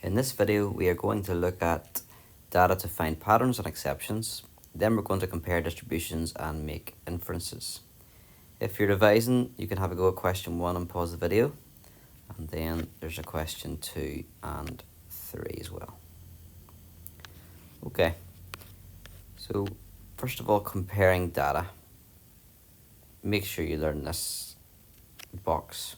In this video, we are going to look at data to find patterns and exceptions. Then we're going to compare distributions and make inferences. If you're revising, you can have a go at question 1 and pause the video. And then there's a question 2 and 3 as well. Okay, so first of all, comparing data. Make sure you learn this box.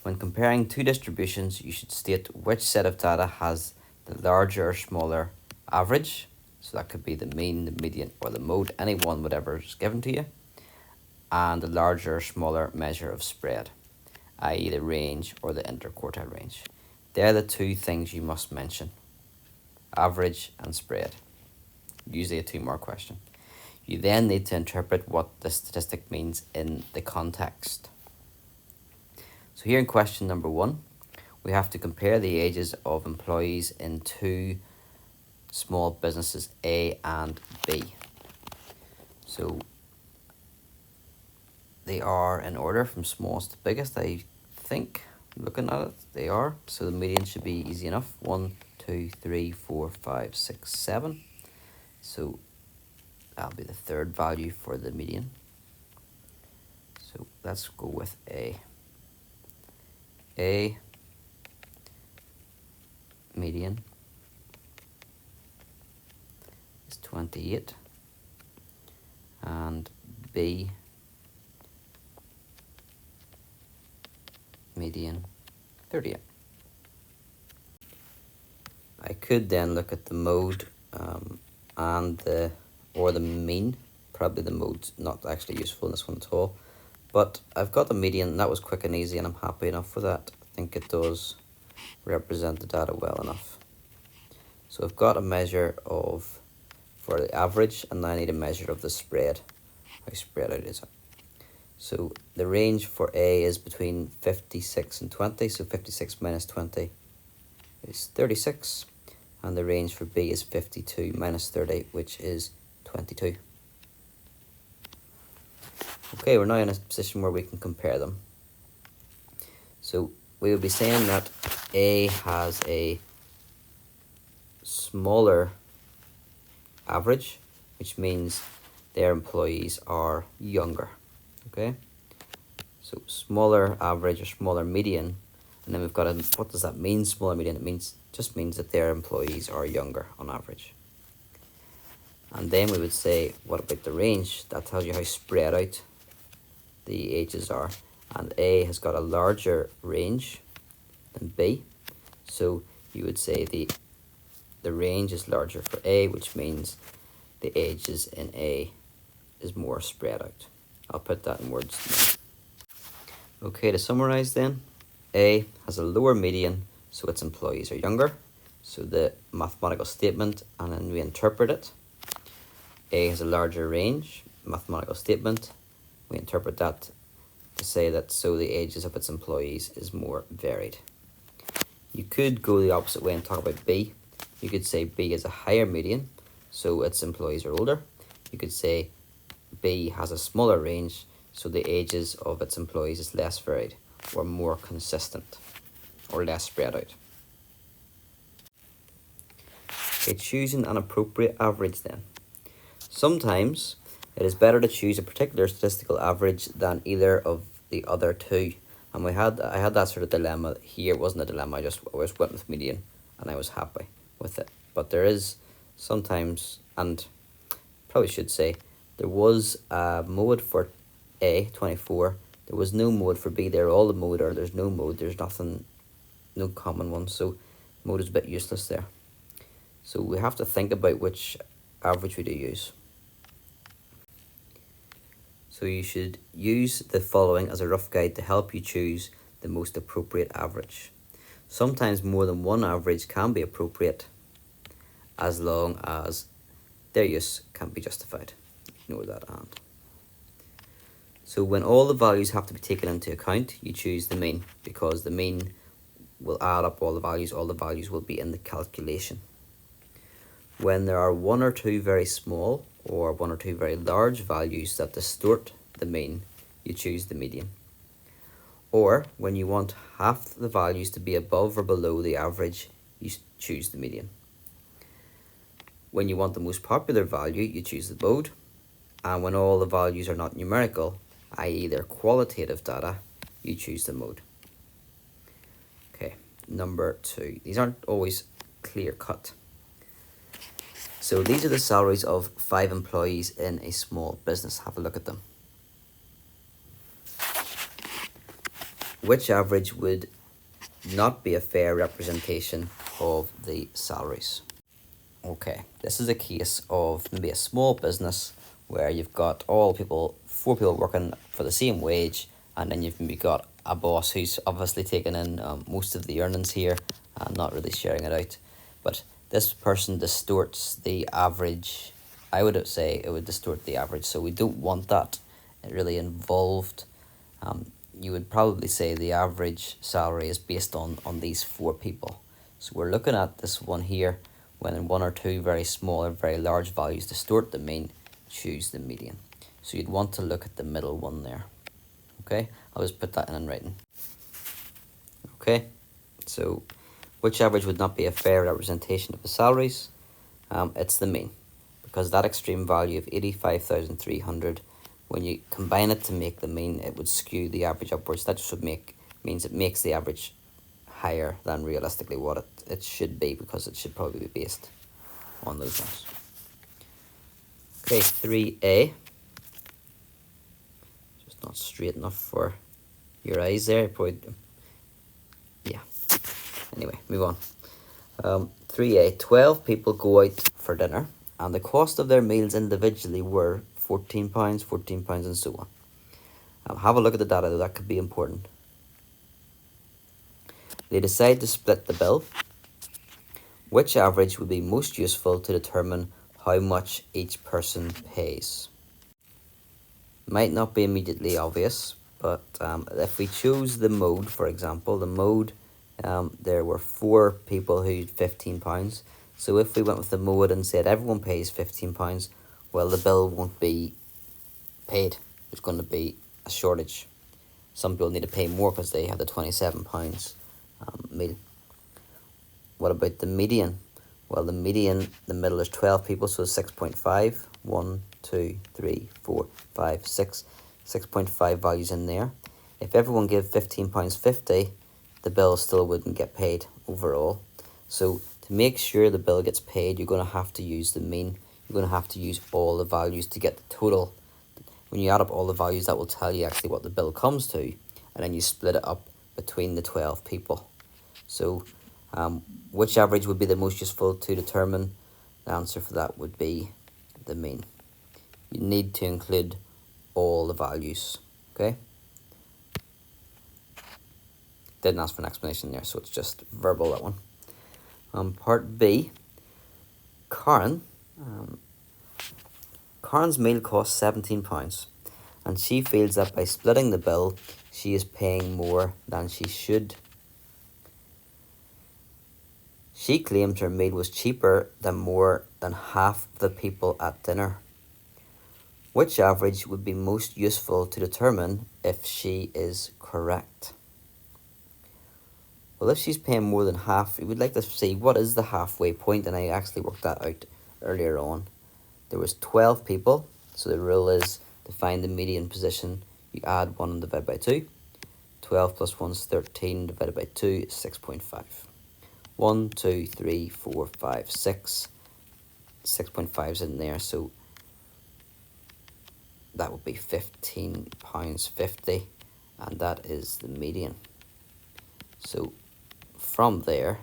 When comparing two distributions, you should state which set of data has the larger or smaller average. So that could be the mean, the median, or the mode, any one, whatever is given to you. And the larger or smaller measure of spread, i.e. the range or the interquartile range. They're the two things you must mention. Average and spread. Usually a 2-mark question. You then need to interpret what the statistic means in the context. So here in question number 1, we have to compare the ages of employees in two small businesses, A and B. So they are in order from smallest to biggest, I think. Looking at it, they are. So the median should be easy enough. 1, 2, 3, 4, 5, 6, 7. So that'll be the third value for the median. So let's go with A. A median is 28 and B median 38. I could then look at the mode and the mean. Probably the mode's not actually useful in this one at all. But I've got the median, and that was quick and easy, and I'm happy enough with that. I think it does represent the data well enough. So I've got a measure for the average, and now I need a measure of the spread. How spread out is it? So the range for A is between 56 and 20, so 56 minus 20 is 36. And the range for B is 52 minus 30, which is 22. Okay, we're now in a position where we can compare them. So we would be saying that A has a smaller average, which means their employees are younger. Okay, so smaller average or smaller median, and then we've got what does that mean? Smaller median. It just means that their employees are younger on average. And then we would say, what about the range? That tells you how spread out the ages are, and A has got a larger range than B, so you would say the range is larger for A, which means the ages in A is more spread out. I'll put that in words now. Okay, to summarize then, A has a lower median, so its employees are younger. So the mathematical statement, and then we interpret it. A has a larger range, mathematical statement. We interpret that to say that so the ages of its employees is more varied. You could go the opposite way and talk about B. You could say B has a higher median, so its employees are older. You could say B has a smaller range, so the ages of its employees is less varied, or more consistent, or less spread out. Okay, choosing an appropriate average then. Sometimes it is better to choose a particular statistical average than either of the other two. And I had that sort of dilemma here. It wasn't a dilemma, I just went with median and I was happy with it. But there is sometimes, and probably should say, there was a mode for A, 24. There was no mode for B. They're all the mode, or there's no mode. There's nothing, no common one. So mode is a bit useless there. So we have to think about which average we do use. So you should use the following as a rough guide to help you choose the most appropriate average. Sometimes more than one average can be appropriate as long as their use can be justified. Ignore that and. So when all the values have to be taken into account, you choose the mean, because the mean will add up all the values will be in the calculation. When there are one or two very small or one or two very large values that distort the mean, you choose the median. Or when you want half the values to be above or below the average, you choose the median. When you want the most popular value, you choose the mode. And when all the values are not numerical, i.e. they're qualitative data, you choose the mode. Okay, number 2. These aren't always clear cut. So these are the salaries of 5 employees in a small business. Have a look at them. Which average would not be a fair representation of the salaries? Okay, this is a case of maybe a small business where you've got 4 people working for the same wage, and then you've maybe got a boss who's obviously taking in most of the earnings here and not really sharing it out. But this person distorts the average. I would say it would distort the average, so we don't want that really involved. You would probably say the average salary is based on these 4 people. So we're looking at this one here, when 1 or 2 very small or very large values distort the mean, choose the median. So you'd want to look at the middle one there. Okay, I'll just put that in writing. Okay, so which average would not be a fair representation of the salaries? It's the mean, because that extreme value of 85,300, when you combine it to make the mean, it would skew the average upwards. That just means it makes the average higher than realistically what it should be, because it should probably be based on those ones. Okay, 3A. Just not straight enough for your eyes there. Probably, yeah. Anyway, move on. 3A. 12 people go out for dinner, and the cost of their meals individually were £14, £14, and so on. Have a look at the data, though. That could be important. They decide to split the bill. Which average would be most useful to determine how much each person pays? Might not be immediately obvious, but if we choose the mode, for example, the mode, there were 4 people who had £15. So if we went with the mode and said everyone pays £15, well, the bill won't be paid. There's going to be a shortage. Some people need to pay more because they have the £27 meal. What about the median? Well, the median, the middle is 12 people, so 6.5. 1, 2, 3, 4, 5, 6. 6.5 values in there. If everyone gave £15.50, the bill still wouldn't get paid overall. So to make sure the bill gets paid, you're going to have to use the mean. You're going to have to use all the values to get the total. When you add up all the values, that will tell you actually what the bill comes to, and then you split it up between the 12 people. So which average would be the most useful to determine? The answer for that would be the mean. You need to include all the values, okay? Didn't ask for an explanation there, so it's just verbal, that one. Part B, Karen. Karen's meal costs £17, and she feels that by splitting the bill, she is paying more than she should. She claimed her meal was cheaper than more than half the people at dinner. Which average would be most useful to determine if she is correct? Well, if she's paying more than half, we would like to see what is the halfway point, and I actually worked that out earlier on. There was 12 people, so the rule is to find the median position, you add 1 and divide by 2. 12 plus 1 is 13, divided by 2 is 6.5. 1, 2, 3, 4, 5, 6. 6.5 is in there, so that would be £15.50, and that is the median. So from there,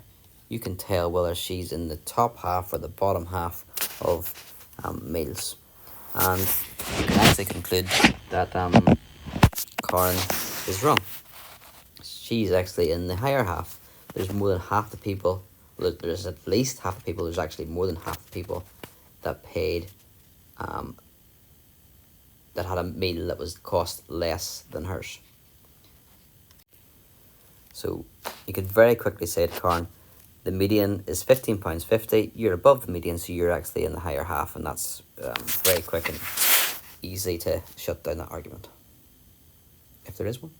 you can tell whether she's in the top half or the bottom half of meals, and you can actually conclude that Karen is wrong. She's actually in the higher half. There's more than half the people, there's at least half the people, there's actually more than half the people that paid, that had a meal that was cost less than hers. So you could very quickly say to Karen, the median is £15.50, you're above the median, so you're actually in the higher half, and that's very quick and easy to shut down that argument, if there is one.